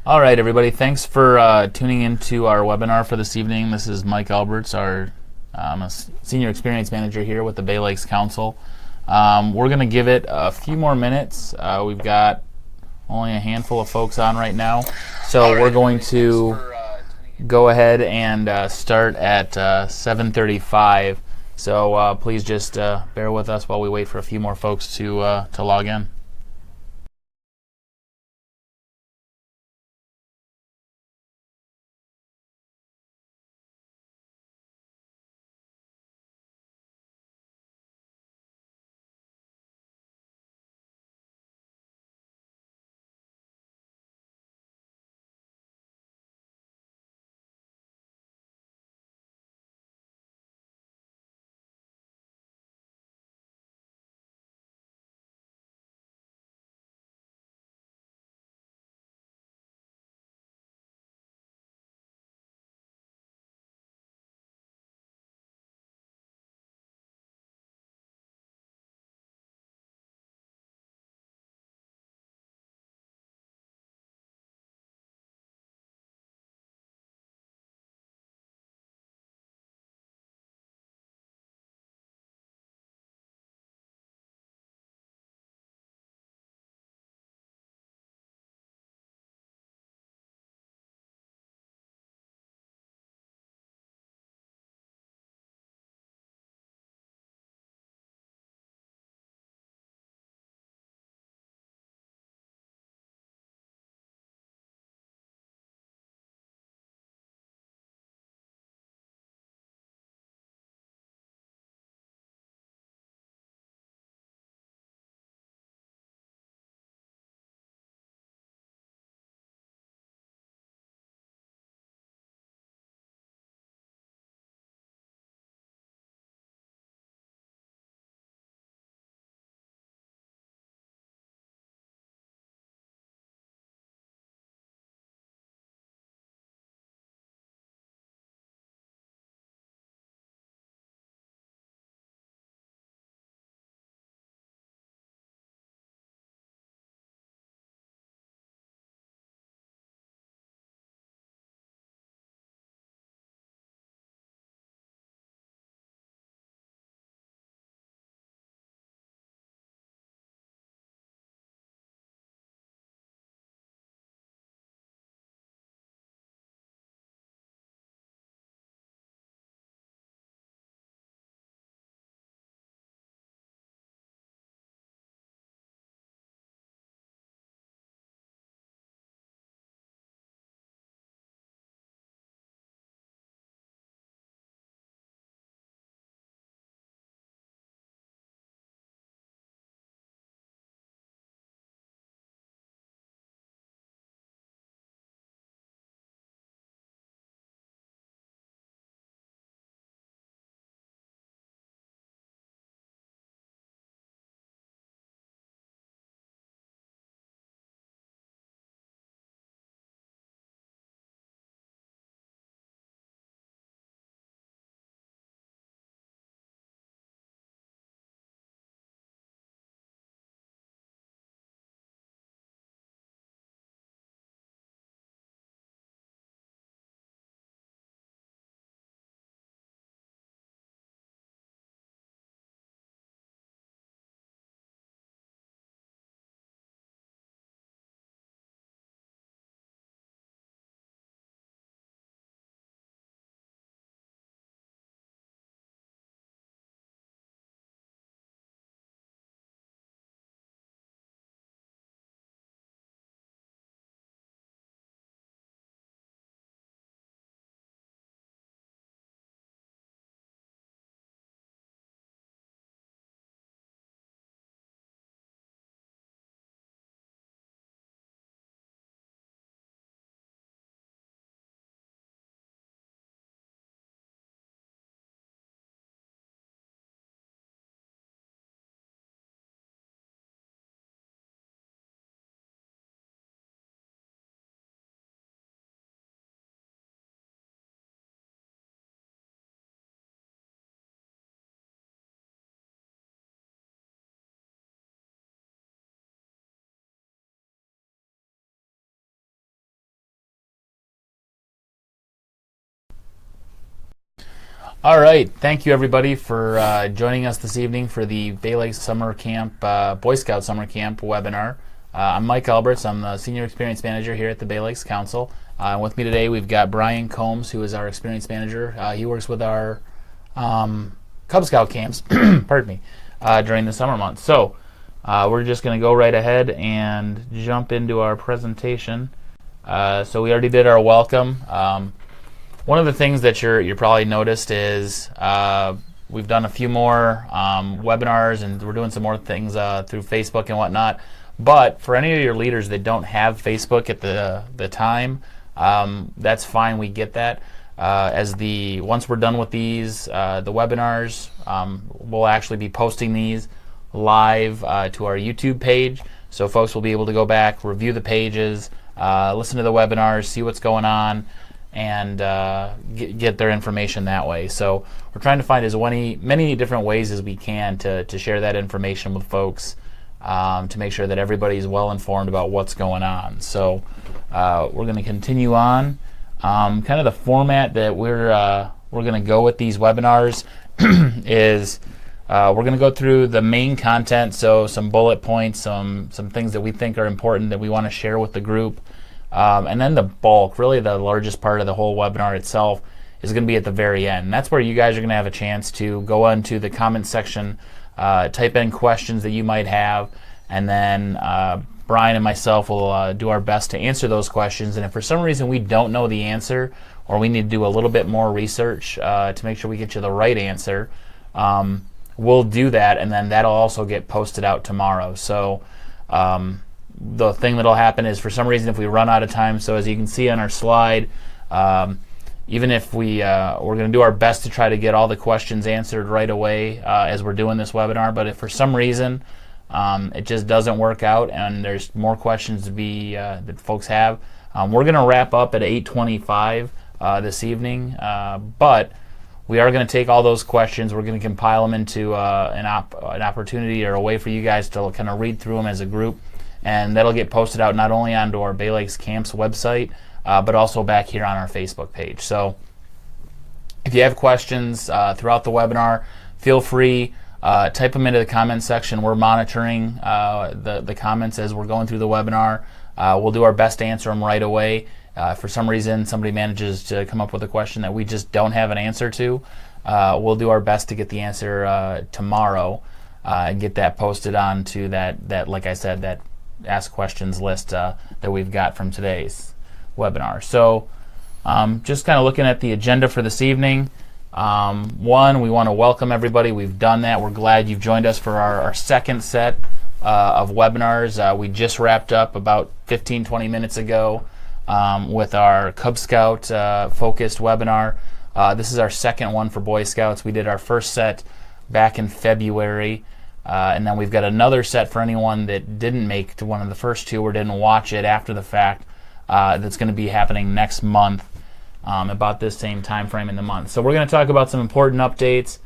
All right, everybody. Thanks for tuning into our webinar for this evening. This is Mike Alberts, our Senior Experience Manager here with the Bay Lakes Council. We're going to give it a few more minutes. We've got only a handful of folks on right now, so we're going to go ahead and start at 7:35. So please just bear with us while we wait for a few more folks to log in. All right, thank you everybody for joining us this evening for the Bay Lakes Summer Camp, Boy Scout Summer Camp webinar. I'm Mike Alberts. I'm the Senior Experience Manager here at the Bay Lakes Council. With me today we've got Brian Combs, who is our Experience Manager. He works with our Cub Scout camps pardon me, during the summer months. So we're just going to go right ahead and jump into our presentation. So we already did our welcome. One of the things that you probably noticed is we've done a few more webinars, and we're doing some more things through Facebook and whatnot. But for any of your leaders that don't have Facebook at the time, that's fine. We get that. Once we're done with these the webinars, we'll actually be posting these live to our YouTube page, so folks will be able to go back, review the pages, listen to the webinars, see what's going on, and get their information that way. So we're trying to find as many different ways as we can to share that information with folks, to make sure that everybody's well informed about what's going on. So we're going to continue on. Kind of the format that we're going to go with these webinars is we're going to go through the main content, so some bullet points, some things that we think are important that we want to share with the group. And then the bulk, really the largest part of the whole webinar itself, is going to be at the very end. And that's where you guys are going to have a chance to go into the comment section, type in questions that you might have, and then Brian and myself will do our best to answer those questions. And if for some reason we don't know the answer, or we need to do a little bit more research to make sure we get you the right answer, we'll do that, and then that'll also get posted out tomorrow. So the thing that'll happen is, for some reason, if we run out of time, so as you can see on our slide, even if we're going to do our best to try to get all the questions answered right away as we're doing this webinar, but if for some reason it just doesn't work out and there's more questions to be that folks have, we're going to wrap up at 8:25 this evening, but we are going to take all those questions, we're going to compile them into an opportunity or a way for you guys to kind of read through them as a group. And that'll get posted out not only onto our Bay Lakes Camps website, but also back here on our Facebook page. So if you have questions throughout the webinar, feel free, type them into the comments section. We're monitoring the comments as we're going through the webinar. We'll do our best to answer them right away. If for some reason somebody manages to come up with a question that we just don't have an answer to, we'll do our best to get the answer tomorrow and get that posted onto that, like I said, that ask questions list that we've got from today's webinar. So just kind of looking at the agenda for this evening, one, we want to welcome everybody. We've done that. We're glad you've joined us for our second set of webinars. We just wrapped up about 15-20 minutes ago with our Cub Scout focused webinar. This is our second one for Boy Scouts. We did our first set back in February. And then we've got another set for anyone that didn't make to one of the first two or didn't watch it after the fact, that's going to be happening next month, about this same time frame in the month. So we're going to talk about some important updates.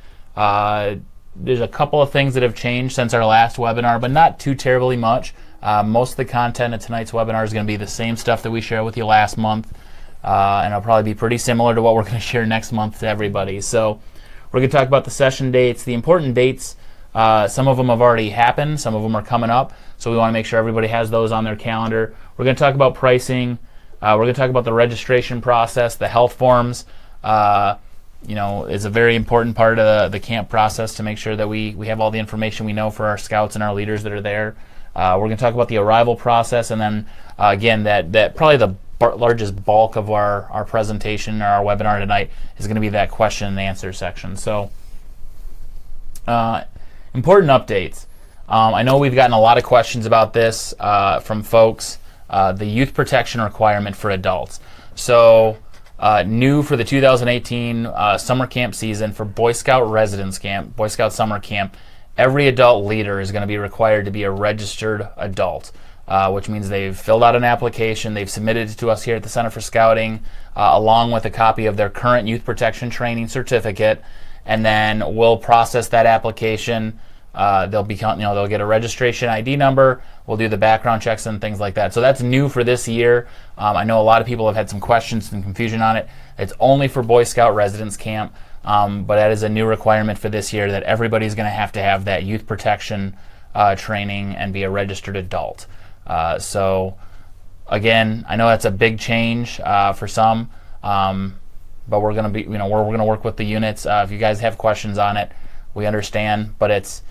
There's a couple of things that have changed since our last webinar, but not too terribly much. Most of the content of tonight's webinar is going to be the same stuff that we shared with you last month, and it'll probably be pretty similar to what we're going to share next month to everybody. So we're going to talk about the session dates, the important dates. Some of them have already happened, some of them are coming up, so we want to make sure everybody has those on their calendar. We're going to talk about pricing, we're going to talk about the registration process, the health forms, is a very important part of the camp process to make sure that we have all the information we know for our scouts and our leaders that are there. We're going to talk about the arrival process, and then again, that probably the largest bulk of our presentation or our webinar tonight is going to be that question and answer section. So important updates. I know we've gotten a lot of questions about this from folks. The youth protection requirement for adults. So new for the 2018 summer camp season for Boy Scout Residence Camp, Boy Scout Summer Camp, every adult leader is going to be required to be a registered adult, which means they've filled out an application, they've submitted it to us here at the Center for Scouting, along with a copy of their current youth protection training certificate, and then we'll process that application. They'll get a registration ID number. We'll do the background checks and things like that. So that's new for this year. I know a lot of people have had some questions and confusion on it. It's only for Boy Scout Residence Camp. but that is a new requirement for this year, that everybody's going to have that youth protection training and be a registered adult. So again, I know that's a big change for some, but we're going to be, we're going to work with the units. If you guys have questions on it, we understand, but it's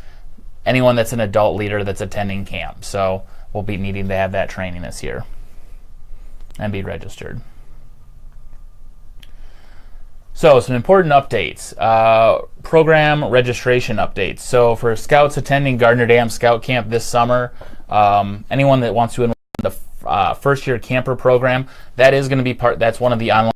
anyone that's an adult leader that's attending camp. So we'll be needing to have that training this year and be registered. So some important updates, program registration updates. So for scouts attending Gardner Dam Scout Camp this summer, anyone that wants to enroll in the first year camper program, that is going to be that's one of the online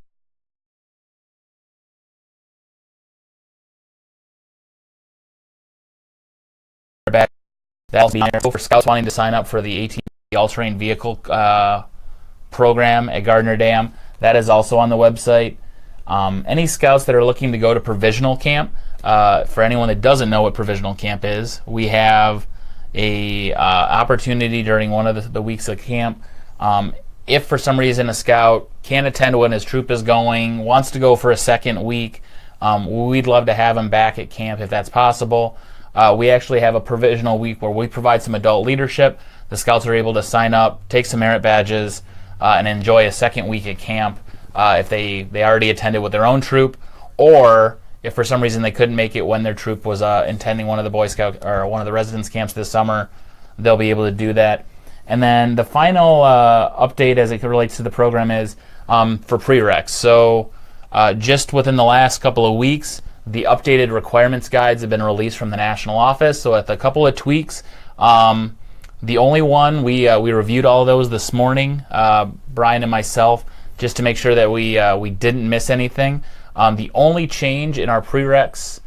that'll be there for scouts wanting to sign up for the ATV all-terrain vehicle program at Gardner Dam. That is also on the website. Any scouts that are looking to go to provisional camp, for anyone that doesn't know what provisional camp is, we have a opportunity during one of the weeks of camp. If for some reason a scout can't attend when his troop is going, wants to go for a second week, we'd love to have him back at camp if that's possible. We actually have a provisional week where we provide some adult leadership. The scouts are able to sign up, take some merit badges, and enjoy a second week at camp if they already attended with their own troop, or if for some reason they couldn't make it when their troop was attending one of the Boy Scout or one of the residence camps this summer, they'll be able to do that. And then the final update as it relates to the program is for prereqs. So just within the last couple of weeks, the updated requirements guides have been released from the national office. So with a couple of tweaks, the only one we reviewed all of those this morning, Brian and myself, just to make sure that we didn't miss anything. The only change in our prereqs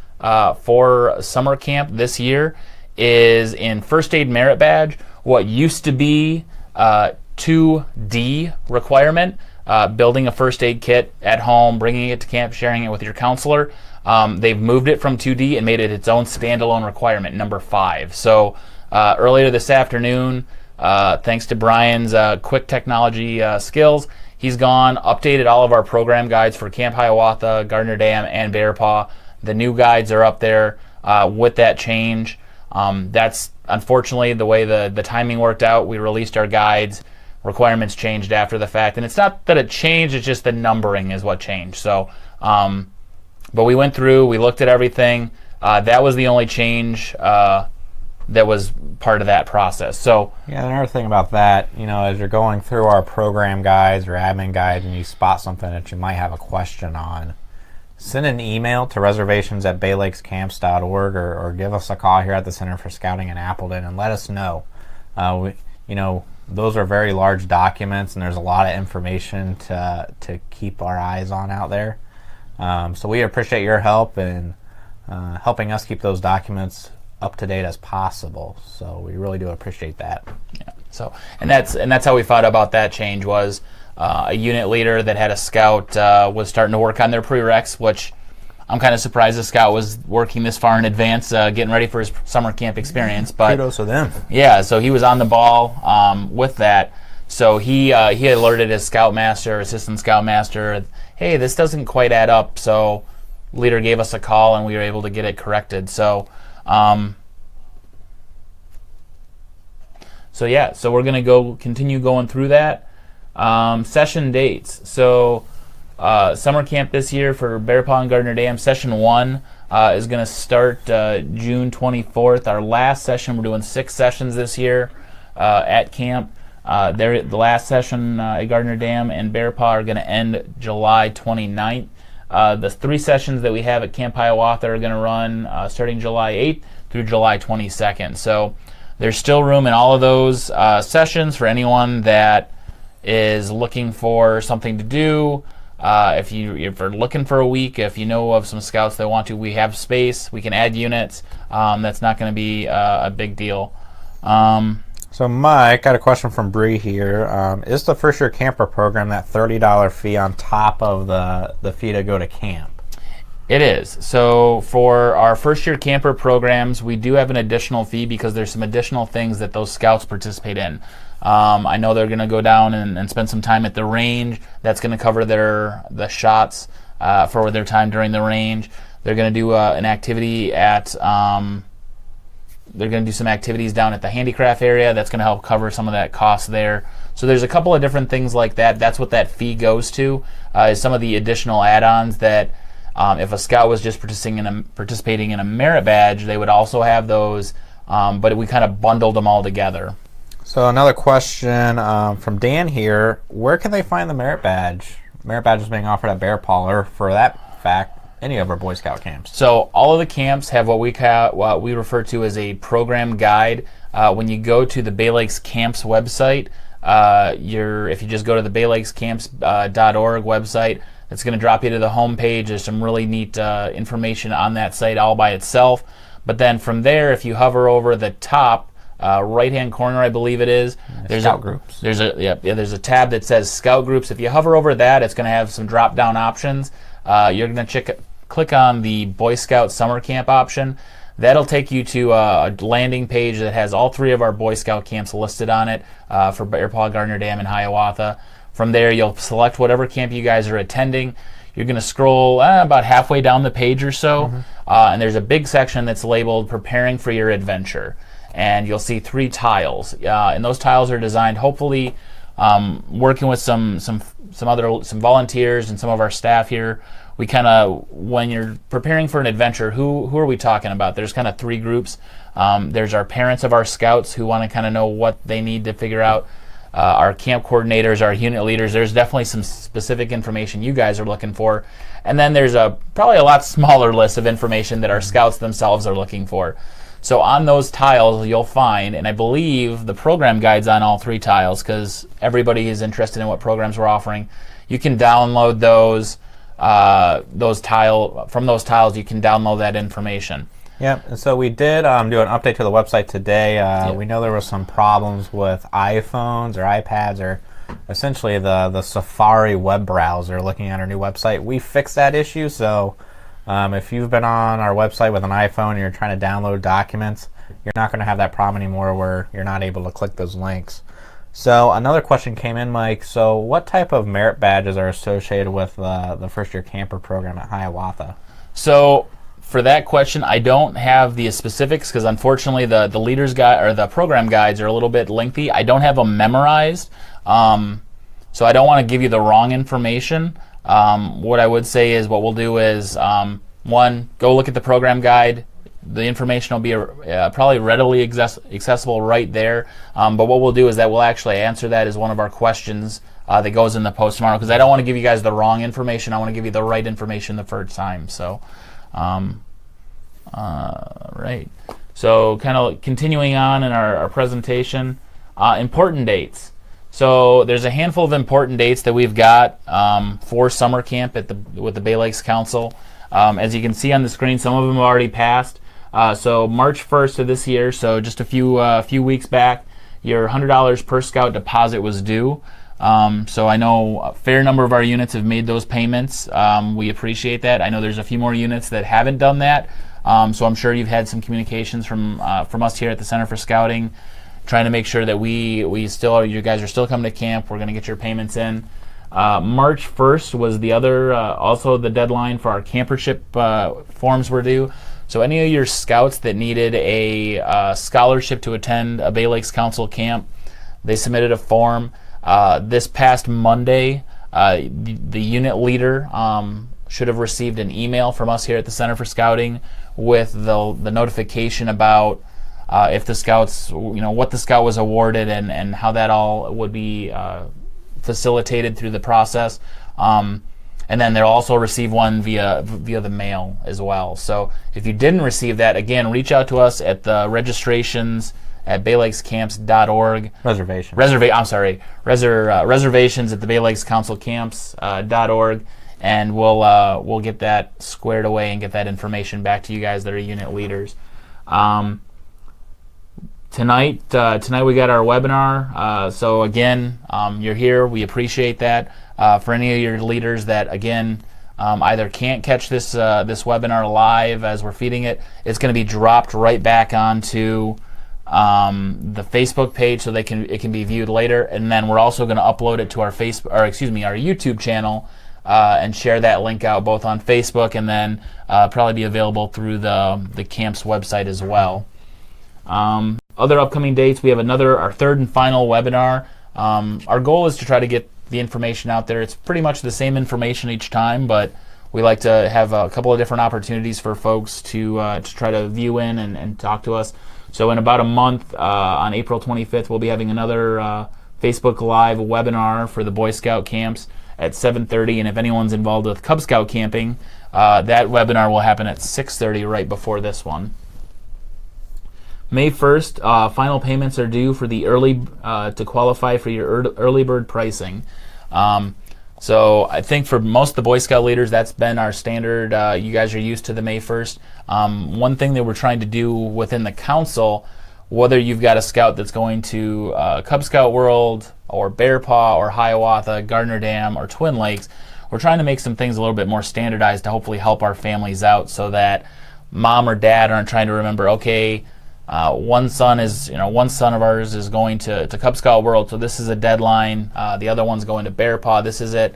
for summer camp this year is in first aid merit badge. What used to be 2D requirement, building a first aid kit at home, bringing it to camp, sharing it with your counselor. They've moved it from 2D and made it its own standalone requirement, number 5. So earlier this afternoon, thanks to Brian's quick technology skills, he's gone, updated all of our program guides for Camp Hiawatha, Gardner Dam, and Bear Paw. The new guides are up there with that change. That's unfortunately the way the timing worked out. We released our guides. Requirements changed after the fact. And it's not that it changed, it's just the numbering is what changed. So, but we went through, we looked at everything. That was the only change that was part of that process. So yeah, another thing about that, as you're going through our program guides or admin guides and you spot something that you might have a question on, send an email to reservations@baylakescamps.org or give us a call here at the Center for Scouting in Appleton and let us know. Those are very large documents and there's a lot of information to keep our eyes on out there. So we appreciate your help in helping us keep those documents up to date as possible. So we really do appreciate that. Yeah. So and that's how we thought about that change was a unit leader that had a scout was starting to work on their prereqs, which I'm kind of surprised the scout was working this far in advance, getting ready for his summer camp experience. But kudos to them. Yeah, so he was on the ball with that. So he alerted his scoutmaster, assistant scoutmaster, hey, this doesn't quite add up. So leader gave us a call and we were able to get it corrected. So so we're going to continue going through that. Session dates. So summer camp this year for Bear Paw and Gardner Dam, session 1 is going to start June 24th. Our last session, we're doing 6 sessions this year at camp. The last session at Gardner Dam and Bear Paw are going to end July 29th. The 3 sessions that we have at Camp Hiawatha are going to run starting July 8th through July 22nd. So there's still room in all of those sessions for anyone that is looking for something to do. If you're looking for a week, if you know of some scouts that want to, we have space. We can add units. That's not going to be a big deal. So Mike, got a question from Bree here. Is the first year camper program that $30 fee on top of the fee to go to camp? It is. So for our first year camper programs, we do have an additional fee because there's some additional things that those scouts participate in. I know they're going to go down and spend some time at the range. That's going to cover the shots for their time during the range. They're going to do an activity at they're going to do some activities down at the handicraft area. That's going to help cover some of that cost there. So there's a couple of different things like that. That's what that fee goes to, is some of the additional add-ons that if a scout was just participating in a merit badge, they would also have those, but we kind of bundled them all together. So another question from Dan here, where can they find the merit badge? Merit badge is being offered at Bear Paw, or for that fact, any of our Boy Scout camps. So all of the camps have what we refer to as a program guide. When you go to the Bay Lakes Camps website, if you just go to the baylakescamps.org website, it's going to drop you to the home page. There's some really neat information on that site all by itself. But then from there, if you hover over the top right-hand corner, I believe it is, there's Scout groups. There's a tab that says Scout Groups. If you hover over that, it's going to have some drop-down options. You're going to click on the Boy Scout Summer Camp option. That'll take you to a landing page that has all 3 of our Boy Scout camps listed on it for Bear Paw, Gardner Dam, and Hiawatha. From there, you'll select whatever camp you guys are attending. You're going to scroll about halfway down the page or so, and there's a big section that's labeled Preparing for Your Adventure. And you'll see 3 tiles, and those tiles are designed, hopefully, working with some volunteers and some of our staff here. We kind of, when you're preparing for an adventure, who are we talking about? There's kind of 3 groups. There's our parents of our scouts who want to kind of know what they need to figure out. Our camp coordinators, our unit leaders. There's definitely some specific information you guys are looking for. And then there's probably a lot smaller list of information that our scouts themselves are looking for. So on those tiles, you'll find, and I believe the program guide's on all 3 tiles because everybody is interested in what programs we're offering. You can download those tiles. From those tiles, you can download that information. Yep, and so we did do an update to the website today. We know there were some problems with iPhones or iPads, or essentially the Safari web browser looking at our new website. We fixed that issue, so if you've been on our website with an iPhone and you're trying to download documents, you're not going to have that problem anymore where you're not able to click those links. So another question came in, Mike. So what type of merit badges are associated with the first-year camper program at Hiawatha? So for that question, I don't have the specifics because unfortunately the leaders guide or the program guides are a little bit lengthy. I don't have them memorized, so I don't want to give you the wrong information. What I would say is what we'll do is, 1, go look at the program guide. The information will be probably readily accessible right there. But what we'll do is that we'll actually answer that as one of our questions that goes in the post tomorrow, because I don't want to give you guys the wrong information. I want to give you the right information the first time. So, right. So kind of continuing on in our presentation, important dates. So there's a handful of important dates that we've got for summer camp with the Bay Lakes Council. As you can see on the screen, some of them have already passed. So March 1st of this year, so just a few weeks back, your $100 per scout deposit was due. So I know a fair number of our units have made those payments. We appreciate that. I know there's a few more units that haven't done that. So I'm sure you've had some communications from us here at the Center for Scouting, trying to make sure that you guys are still coming to camp. We're going to get your payments in. March 1st was the other, also the deadline for our campership forms were due. So any of your scouts that needed a scholarship to attend a Bay Lakes Council camp, they submitted a form. This past Monday, the unit leader should have received an email from us here at the Center for Scouting with the notification about if the scouts, what the scout was awarded and how that all would be facilitated through the process. And then they'll also receive one via the mail as well. So if you didn't receive that, again, reach out to us at the registrations at baylakescamps.org. Reservations at the Bay Lakes Council Camps.org, and we'll get that squared away and get that information back to you guys that are unit leaders. Tonight we got our webinar. So again, you're here. We appreciate that. For any of your leaders that again either can't catch this webinar live as we're feeding it, it's going to be dropped right back onto the Facebook page so it can be viewed later. And then we're also going to upload it to our our YouTube channel and share that link out both on Facebook and then probably be available through the camp's website as well. Other upcoming dates, we have our third and final webinar. Our goal is to try to get the information out there. It's pretty much the same information each time, but we like to have a couple of different opportunities for folks to try to view in and talk to us. So in about a month, on April 25th, we'll be having another Facebook Live webinar for the Boy Scout camps at 7:30, and if anyone's involved with Cub Scout camping, that webinar will happen at 6:30 right before this one. May 1st, final payments are due for the to qualify for your early bird pricing. So I think for most of the Boy Scout leaders, that's been our standard. You guys are used to the May 1st. One thing that we're trying to do within the council, whether you've got a scout that's going to Cub Scout World or Bear Paw or Hiawatha, Gardner Dam, or Twin Lakes, we're trying to make some things a little bit more standardized to hopefully help our families out so that mom or dad aren't trying to remember, okay, one son of ours is going to Cub Scout World, so this is a deadline. The other one's going to Bear Paw, this is it.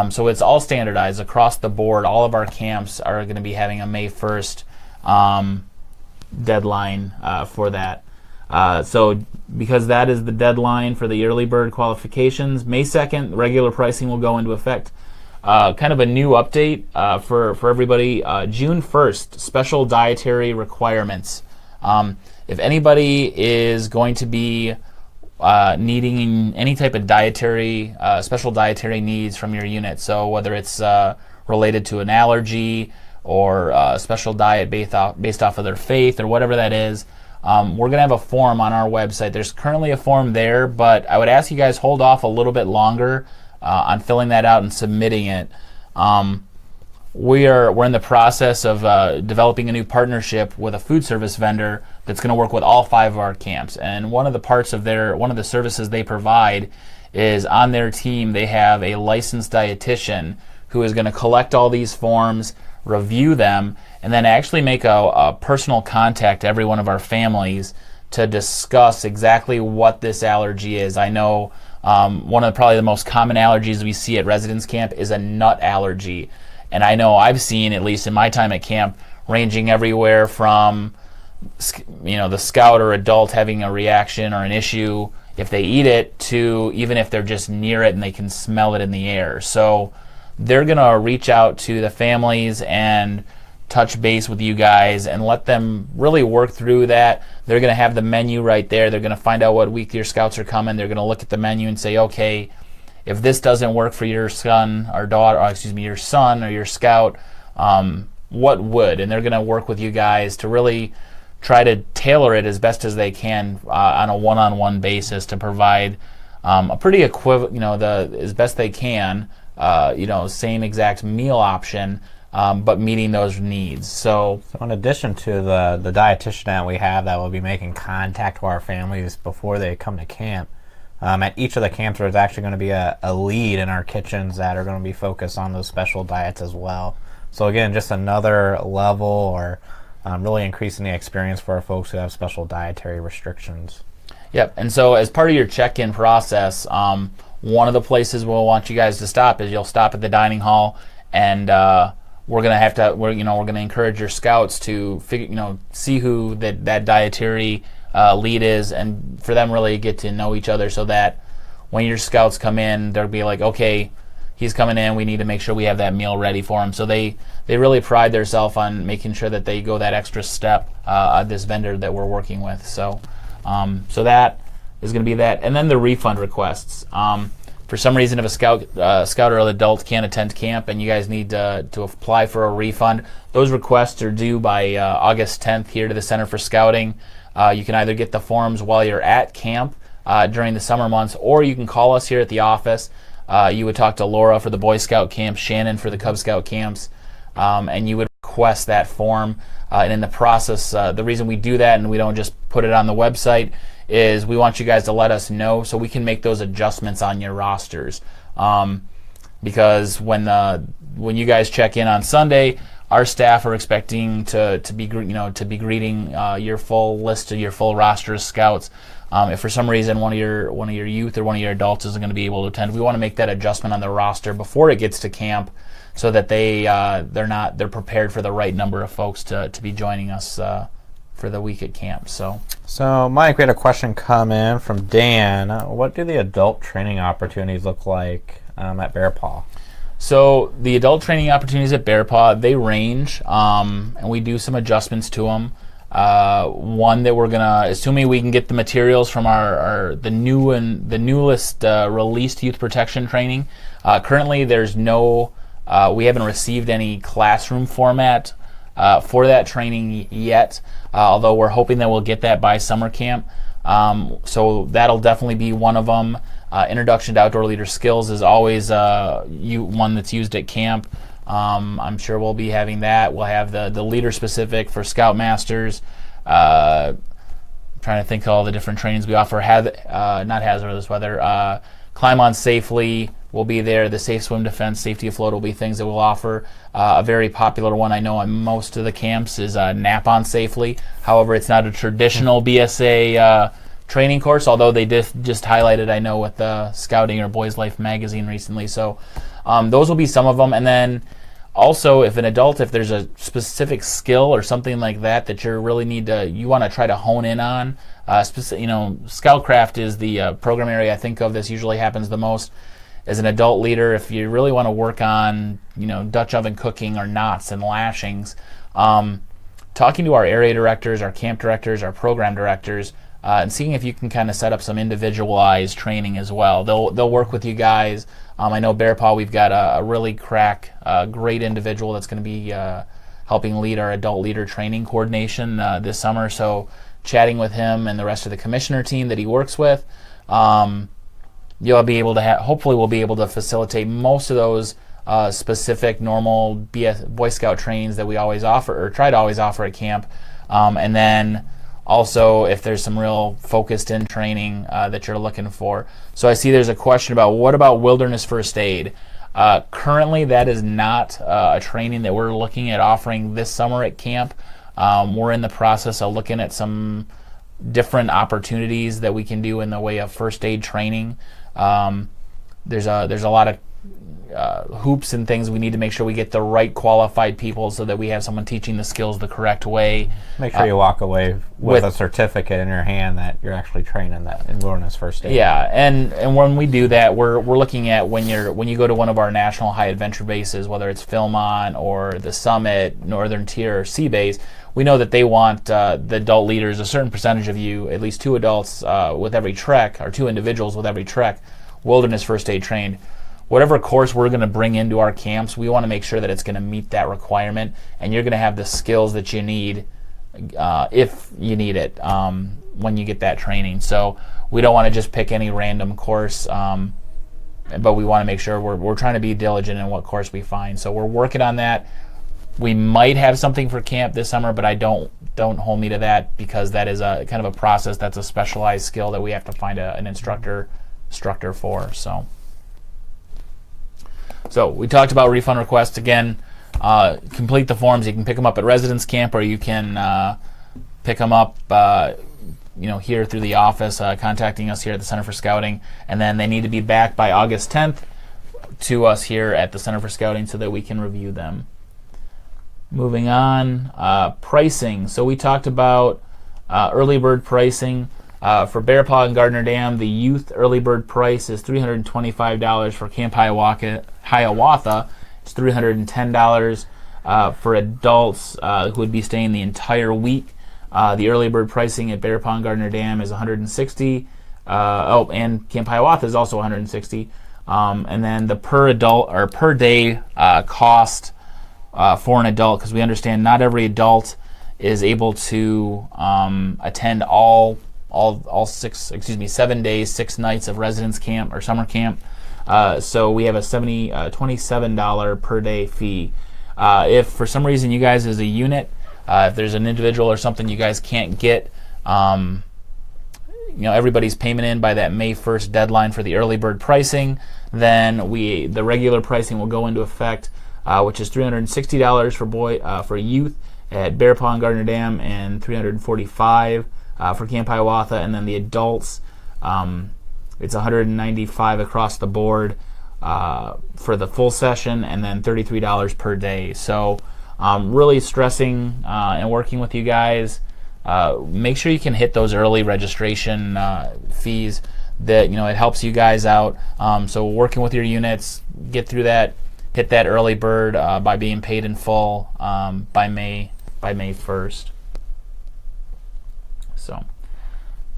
So it's all standardized across the board. All of our camps are going to be having a May 1st deadline for that. So because that is the deadline for the early bird qualifications, May 2nd, regular pricing will go into effect. Kind of a new update for everybody. June 1st, special dietary requirements. If anybody is going to be needing any type of special dietary needs from your unit, so whether it's related to an allergy or a special diet based off of their faith or whatever that is, we're going to have a form on our website. There's currently a form there, but I would ask you guys hold off a little bit longer on filling that out and submitting it. We're in the process of developing a new partnership with a food service vendor that's going to work with all 5 of our camps. And one of the services they provide is on their team they have a licensed dietitian who is going to collect all these forms, review them, and then actually make a personal contact to every one of our families to discuss exactly what this allergy is. I know one of probably the most common allergies we see at residence camp is a nut allergy. And I know I've seen, at least in my time at camp, ranging everywhere from the scout or adult having a reaction or an issue if they eat it to even if they're just near it and they can smell it in the air. So they're going to reach out to the families and touch base with you guys and let them really work through that. They're going to have the menu right there. They're going to find out what week your scouts are coming. They're going to look at the menu and say, okay, if this doesn't work for your son or daughter, your son or your scout, what would? And they're going to work with you guys to really try to tailor it as best as they can on a one-on-one basis to provide a pretty equivalent, as best they can, same exact meal option, but meeting those needs. So in addition to the dietitian that we have that will be making contact with our families before they come to camp, at each of the camps there's actually going to be a lead in our kitchens that are going to be focused on those special diets as well. So again, just another level or really increasing the experience for our folks who have special dietary restrictions. Yep, and so as part of your check-in process, one of the places we'll want you guys to stop is you'll stop at the dining hall, and we're gonna encourage your scouts to see who that dietary lead is, and for them really get to know each other so that when your scouts come in, they'll be like, okay, he's coming in, we need to make sure we have that meal ready for him. So they really pride themselves on making sure that they go that extra step at this vendor that we're working with. So that is going to be that. And then the refund requests. For some reason, if a scout or an adult can't attend camp and you guys need to apply for a refund, those requests are due by August 10th here to the Center for Scouting. You can either get the forms while you're at camp during the summer months, or you can call us here at the office. You would talk to Laura for the Boy Scout camp, Shannon for the Cub Scout camps, and you would request that form. And in the process, the reason we do that and we don't just put it on the website is we want you guys to let us know so we can make those adjustments on your rosters. Because when you guys check in on Sunday, our staff are expecting to be greeting your full list of your full roster of scouts. If for some reason one of your youth or one of your adults isn't going to be able to attend, we want to make that adjustment on the roster before it gets to camp, so that they're prepared for the right number of folks to be joining us for the week at camp. So Mike, we had a question come in from Dan. What do the adult training opportunities look like at Bear Paw? So the adult training opportunities at Bear Paw, they range, and we do some adjustments to them. One that we're gonna, assuming we can get the materials from the newest released youth protection training. Currently, there's no, we haven't received any classroom format for that training yet. Although we're hoping that we'll get that by summer camp. So that'll definitely be one of them. Introduction to Outdoor Leader Skills is always one that's used at camp. I'm sure we'll be having that. We'll have the leader specific for Scoutmasters. Trying to think of all the different trainings we offer. Not hazardous weather. Climb on safely will be there. The safe swim defense, safety afloat will be things that we'll offer. A very popular one I know on most of the camps is nap on safely. However, it's not a traditional BSA training course, although they just highlighted, I know, with Scouting or Boys Life magazine recently. So those will be some of them. And then also, if there's a specific skill or something like that you really you want to try to hone in on, Scoutcraft is the program area I think of this usually happens the most. As an adult leader, if you really want to work on, Dutch oven cooking or knots and lashings, talking to our area directors, our camp directors, our program directors, and seeing if you can kind of set up some individualized training as well. They'll work with you guys. I know Bear Paw, we've got a really great individual that's going to be helping lead our adult leader training coordination this summer. So chatting with him and the rest of the commissioner team that he works with, you'll be able to hopefully we'll be able to facilitate most of those specific normal Boy Scout trainings that we always offer or try to always offer at camp. And then also if there's some real focused in training that you're looking for. So I see there's a question about what about wilderness first aid. Currently that is not a training that we're looking at offering this summer at camp. We're in the process of looking at some different opportunities that we can do in the way of first aid training. There's a lot of hoops and things we need to make sure we get the right qualified people so that we have someone teaching the skills the correct way. Make sure you walk away with a certificate in your hand that you're actually training that in wilderness first aid. Yeah, and when we do that, we're looking at when you go to one of our national high adventure bases, whether it's Philmont or the Summit, Northern Tier, or Sea Base, we know that they want the adult leaders, a certain percentage of you, at least 2 adults with every trek, or 2 individuals with every trek, wilderness first aid trained. Whatever course we're going to bring into our camps, we want to make sure that it's going to meet that requirement, and you're going to have the skills that you need if you need it when you get that training. So we don't want to just pick any random course, but we want to make sure we're trying to be diligent in what course we find. So we're working on that. We might have something for camp this summer, but I don't hold me to that, because that is a kind of a process that's a specialized skill that we have to find an instructor for. So we talked about refund requests. Again, complete the forms. You can pick them up at residence camp, or you can pick them up here through the office, contacting us here at the Center for Scouting, and then they need to be back by August 10th to us here at the Center for Scouting so that we can review them. Moving on, pricing. So we talked about early bird pricing. For Bear Paw and Gardner Dam, the youth early bird price is $325. For Camp Hiawatha, it's $310. For adults who would be staying the entire week, the early bird pricing at Bear Paw and Gardner Dam is $160. And Camp Hiawatha is also $160. And then the per adult or per day cost for an adult, because we understand not every adult is able to attend all 7 days, 6 nights of residence camp or summer camp. So we have a $27 per day fee. If for some reason you guys as a unit, if there's an individual or something you guys can't get, everybody's payment in by that May 1st deadline for the early bird pricing, then the regular pricing will go into effect. which is $360 for youth at Bear Paw and Gardner Dam, and $345 for Camp Hiawatha. And then the adults, it's $195 across the board for the full session, and then $33 per day. So really stressing and working with you guys. Make sure you can hit those early registration fees. That it helps you guys out. So working with your units, get through that, hit that early bird by being paid in full by May 1st.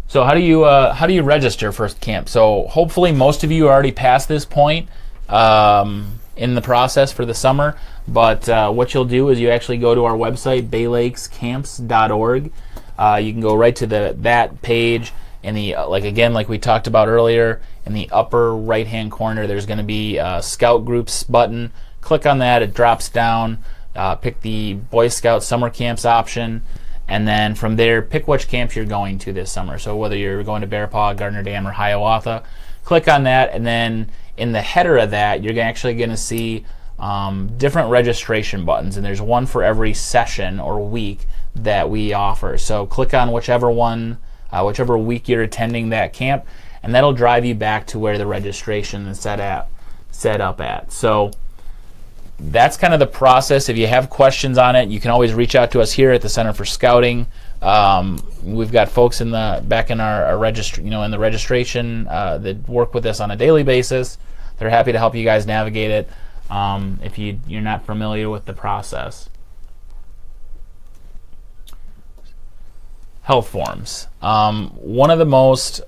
So how do you register for camp? So hopefully most of you are already past this point in the process for the summer. But what you'll do is you actually go to our website, baylakescamps.org. You can go right to that page. In the like we talked about earlier, in the upper right-hand corner, there's going to be a Scout Groups button. Click on that. It drops down. Pick the Boy Scout Summer Camps option, and then from there, pick which camps you're going to this summer. So whether you're going to Bear Paw, Gardner Dam, or Hiawatha, click on that, and then in the header of that, you're actually going to see different registration buttons, and there's one for every session or week that we offer. So click on whichever one. Whichever week you're attending that camp, and that'll drive you back to where the registration is set up at. So that's kind of the process. If you have questions on it, you can always reach out to us here at the Center for Scouting. We've got folks in the registration that work with us on a daily basis. They're happy to help you guys navigate it if you're not familiar with the process. Health forms. One of the most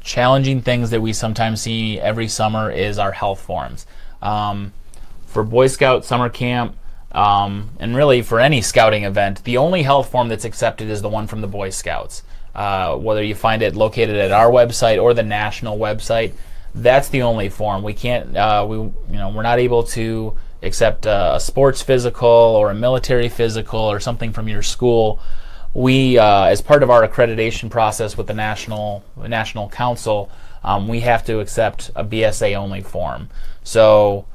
challenging things that we sometimes see every summer is our health forms. For Boy Scout Summer Camp, and really for any scouting event, the only health form that's accepted is the one from the Boy Scouts. Whether you find it located at our website or the national website, that's the only form. We can't, we're not able to accept a sports physical or a military physical or something from your school. We, as part of our accreditation process with the National Council, we have to accept a BSA only form. So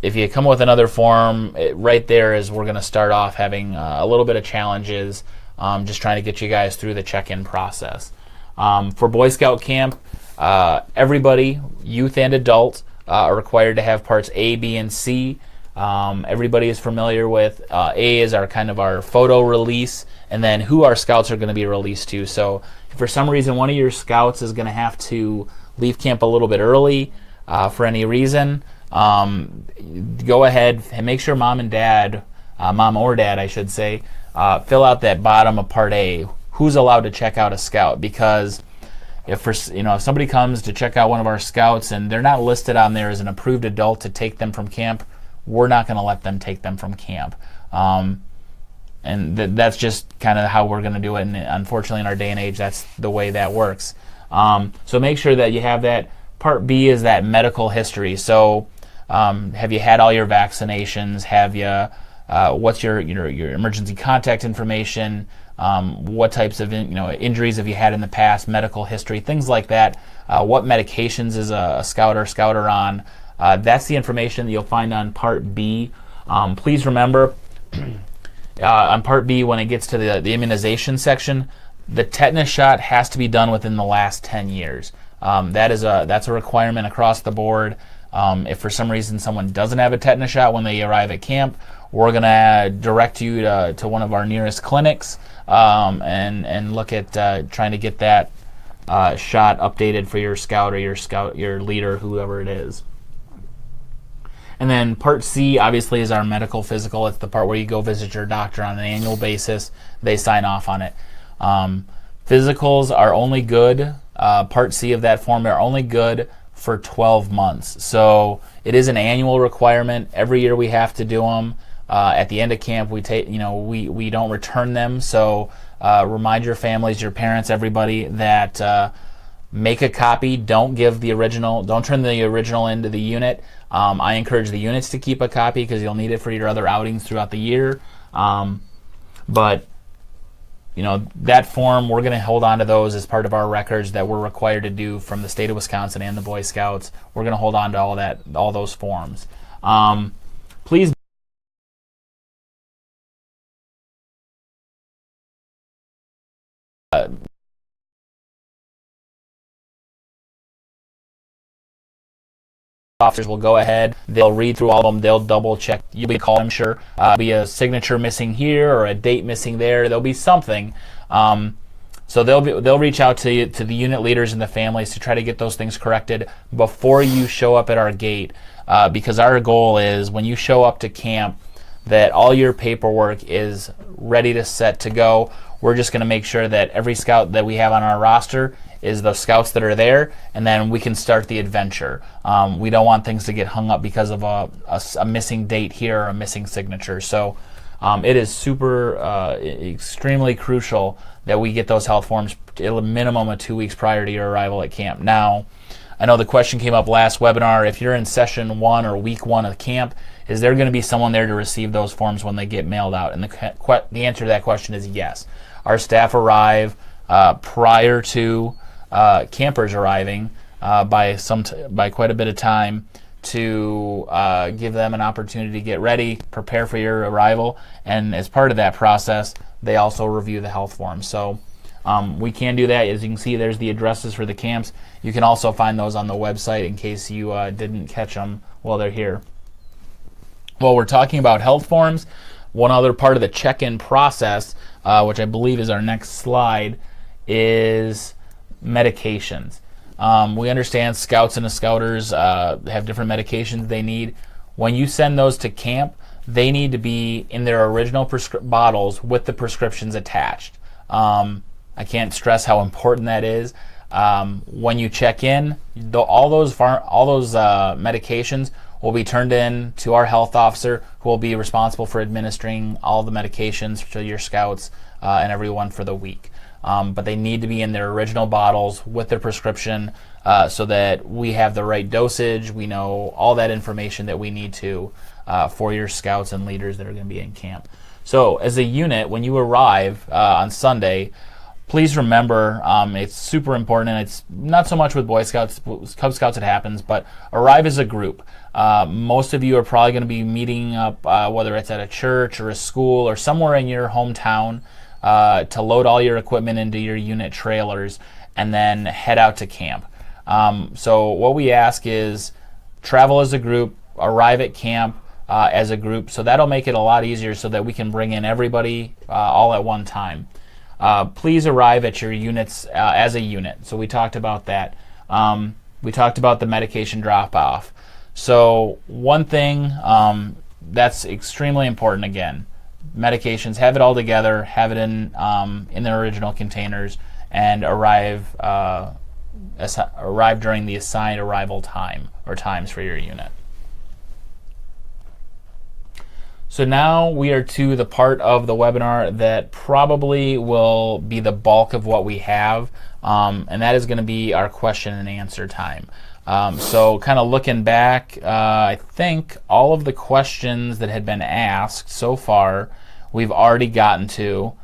if you come with another form, right there is we're going to start off having a little bit of challenges, just trying to get you guys through the check-in process. For Boy Scout Camp, everybody, youth and adult, are required to have parts A, B, and C. Everybody is familiar with A is our photo release, and then who our scouts are going to be released to. So if for some reason one of your scouts is going to have to leave camp a little bit early for any reason, go ahead and make sure mom or dad, I should say, fill out that bottom of part A. Who's allowed to check out a scout? Because if somebody comes to check out one of our scouts and they're not listed on there as an approved adult to take them from camp, we're not going to let them take them from camp. And that's just kind of how we're going to do it. And unfortunately, in our day and age, that's the way that works. So make sure that you have that. Part B is that medical history. So have you had all your vaccinations? Have you? What's your emergency contact information? What types of injuries have you had in the past? Medical history, things like that. What medications is a scout or scouter on? That's the information that you'll find on Part B. Please remember, on Part B, when it gets to the immunization section, the tetanus shot has to be done within the last 10 years. That's a requirement across the board. If for some reason someone doesn't have a tetanus shot when they arrive at camp, we're going to direct you to one of our nearest clinics and look at trying to get that shot updated for your scout or your leader, whoever it is. And then Part C, obviously, is our medical physical. It's the part where you go visit your doctor on an annual basis. They sign off on it. Physicals are only good, Part C of that form are only good for 12 months. So it is an annual requirement. Every year we have to do them. At the end of camp, we don't return them. So remind your families, your parents, everybody that make a copy. Don't give the original. Don't turn the original into the unit. I encourage the units to keep a copy because you'll need it for your other outings throughout the year. But that form, we're going to hold on to those as part of our records that we're required to do from the state of Wisconsin and the Boy Scouts. We're going to hold on to all those forms. please officers will go ahead, they'll read through all of them, they'll double check. You'll be called, I'm sure. Be a signature missing here or a date missing there. There'll be something. So they'll reach out to the unit leaders and the families to try to get those things corrected before you show up at our gate, because our goal is when you show up to camp that all your paperwork is ready to set to go. We're just going to make sure that every scout that we have on our roster is the scouts that are there, and then we can start the adventure. We don't want things to get hung up because of a missing date here or a missing signature. So it is extremely crucial that we get those health forms at a minimum of 2 weeks prior to your arrival at camp. Now, I know the question came up last webinar, if you're in session 1 or week 1 of camp, is there going to be someone there to receive those forms when they get mailed out? And the answer to that question is yes. Our staff arrive prior to campers arriving by quite a bit of time to give them an opportunity to get ready, prepare for your arrival, and as part of that process, they also review the health forms. So we can do that. As you can see, there's the addresses for the camps. You can also find those on the website in case you didn't catch them while they're here. Well, we're talking about health forms. One other part of the check-in process, which I believe is our next slide, is medications. We understand scouts and the scouters have different medications they need. When you send those to camp, they need to be in their original bottles with the prescriptions attached. I can't stress how important that is. When you check in, all those medications will be turned in to our health officer, who will be responsible for administering all the medications to your scouts and everyone for the week. But they need to be in their original bottles with their prescription so that we have the right dosage. We know all that information that we need to for your scouts and leaders that are going to be in camp. So as a unit, when you arrive on Sunday, please remember, it's super important, and it's not so much with Boy Scouts, Cub Scouts it happens, but arrive as a group. Most of you are probably going to be meeting up, whether it's at a church or a school or somewhere in your hometown, to load all your equipment into your unit trailers and then head out to camp. So what we ask is travel as a group, arrive at camp as a group, so that'll make it a lot easier so that we can bring in everybody all at one time. Please arrive at your units as a unit. So we talked about that. We talked about the medication drop-off. So one thing that's extremely important, again, medications, have it all together, have it in their original containers, and arrive during the assigned arrival time or times for your unit. So now we are to the part of the webinar that probably will be the bulk of what we have, and that is going to be our question and answer time. So kind of looking back, I think all of the questions that had been asked so far we've already gotten to.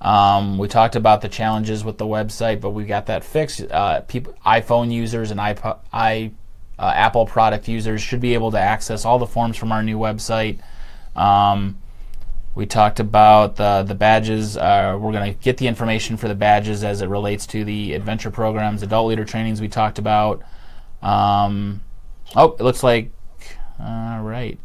We talked about the challenges with the website, but we got that fixed. iPhone users and Apple product users should be able to access all the forms from our new website. We talked about the badges. We're going to get the information for the badges as it relates to the adventure programs, adult leader trainings we talked about. Oh, it looks like, right.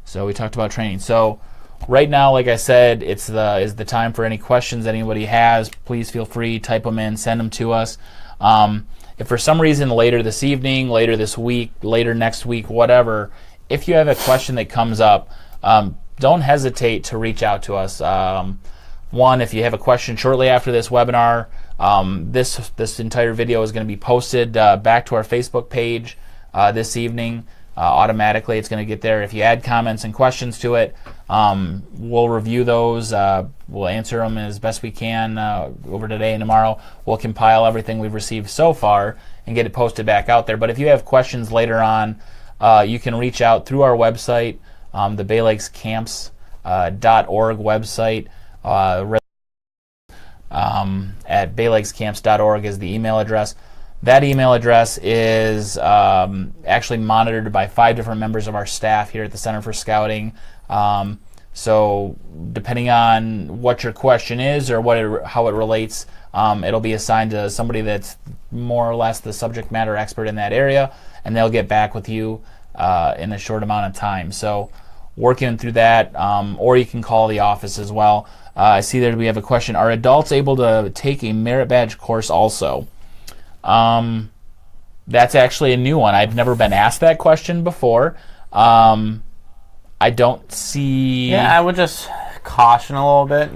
So we talked about training. So right now, like I said, is the time for any questions anybody has. Please feel free, type them in, send them to us. If for some reason later this evening, later this week, later next week, whatever, if you have a question that comes up, don't hesitate to reach out to us. One, if you have a question shortly after this webinar, this entire video is going to be posted back to our Facebook page this evening. Automatically, it's going to get there. If you add comments and questions to it, we'll review those. We'll answer them as best we can over today and tomorrow. We'll compile everything we've received so far and get it posted back out there. But if you have questions later on, you can reach out through our website, the baylakescamps.org website. At baylakescamps.org is the email address. That email address is actually monitored by 5 different members of our staff here at the Center for Scouting. So depending on what your question is or how it relates, it'll be assigned to somebody that's more or less the subject matter expert in that area, and they'll get back with you in a short amount of time. So working through that, or you can call the office as well. I see that we have a question. Are adults able to take a merit badge course also? That's actually a new one. I've never been asked that question before. I don't see... Yeah, I would just caution a little bit.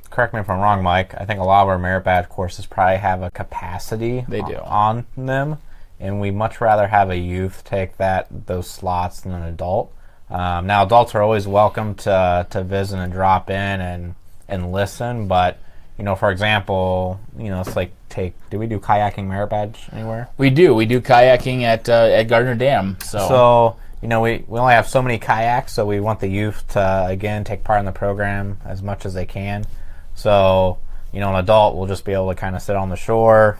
Correct me if I'm wrong, Mike. I think a lot of our merit badge courses probably have a capacity on them, and we much rather have a youth take those slots than an adult. Now, adults are always welcome to visit and drop in and listen, but for example, it's like do we do kayaking merit badge anywhere? We do kayaking at Gardner Dam. So we only have so many kayaks, so we want the youth to, again, take part in the program as much as they can. So, an adult will just be able to kind of sit on the shore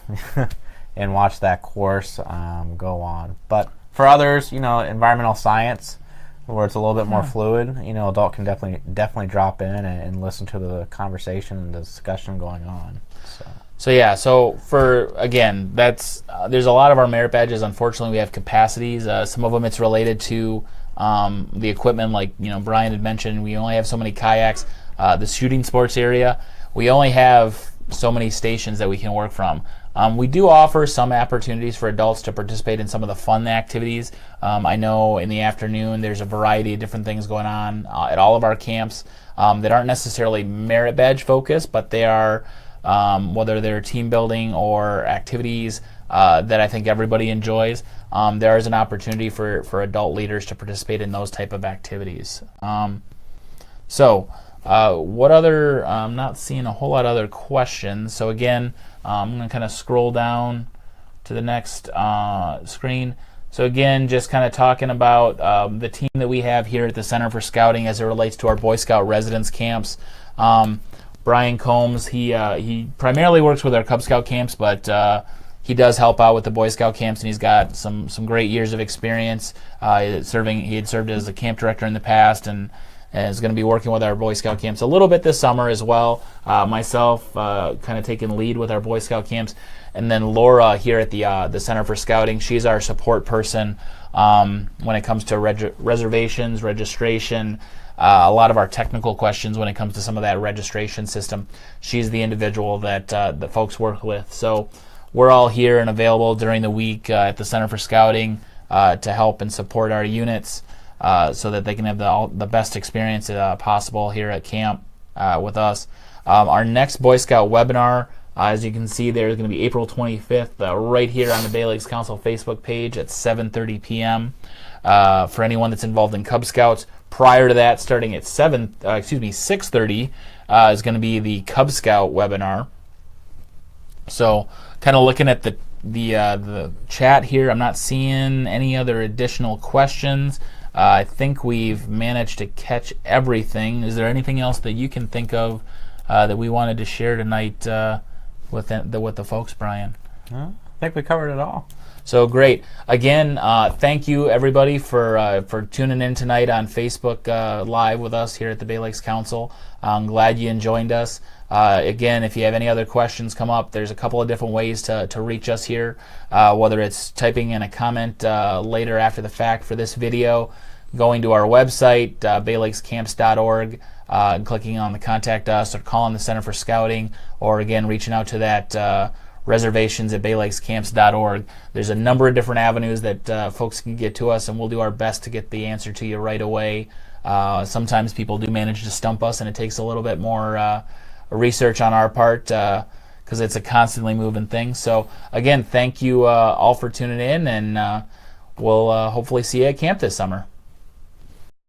and watch that course go on. But for others, environmental science, where it's a little bit more fluid, adult can definitely drop in and listen to the conversation and the discussion going on. So for, again, there's a lot of our merit badges, unfortunately, we have capacities. Some of them it's related to the equipment, like Brian had mentioned. We only have so many kayaks. The shooting sports area, we only have so many stations that we can work from. We do offer some opportunities for adults to participate in some of the fun activities. I know in the afternoon there's a variety of different things going on at all of our camps that aren't necessarily merit badge focused, but they are, whether they're team building or activities that I think everybody enjoys. There is an opportunity for adult leaders to participate in those type of activities. What other, I'm not seeing a whole lot of other questions. So again, I'm going to kind of scroll down to the next screen. So again, just kind of talking about the team that we have here at the Center for Scouting as it relates to our Boy Scout residence camps. Brian Combs, he primarily works with our Cub Scout camps, but he does help out with the Boy Scout camps, and he's got some great years of experience. He had served as a camp director in the past, and is going to be working with our Boy Scout camps a little bit this summer as well. Myself, kind of taking lead with our Boy Scout camps, and then Laura here at the Center for Scouting. She's our support person when it comes to reservations, registration, a lot of our technical questions when it comes to some of that registration system. She's the individual that the folks work with. So we're all here and available during the week at the Center for Scouting to help and support our units. So that they can have the best experience possible here at camp with us. Our next Boy Scout webinar, as you can see there, is going to be April 25th, right here on the Bay Lakes Council Facebook page at 7:30 p.m. For anyone that's involved in Cub Scouts. Prior to that, starting at 6:30, is going to be the Cub Scout webinar. So, kind of looking at the chat here, I'm not seeing any other additional questions. I think we've managed to catch everything. Is there anything else that you can think of that we wanted to share tonight with the folks, Brian? I think we covered it all. So great. Again, thank you everybody for tuning in tonight on Facebook Live with us here at the Bay Lakes Council. I'm glad you joined us. Again, if you have any other questions come up, there's a couple of different ways to reach us here, whether it's typing in a comment later after the fact for this video, going to our website, baylakescamps.org, and clicking on the Contact Us, or calling the Center for Scouting, or again, reaching out to that reservations at baylakescamps.org. There's a number of different avenues that folks can get to us, and we'll do our best to get the answer to you right away. Sometimes people do manage to stump us, and it takes a little bit more research on our part because it's a constantly moving thing. So again, thank you all for tuning in, and we'll hopefully see you at camp this summer.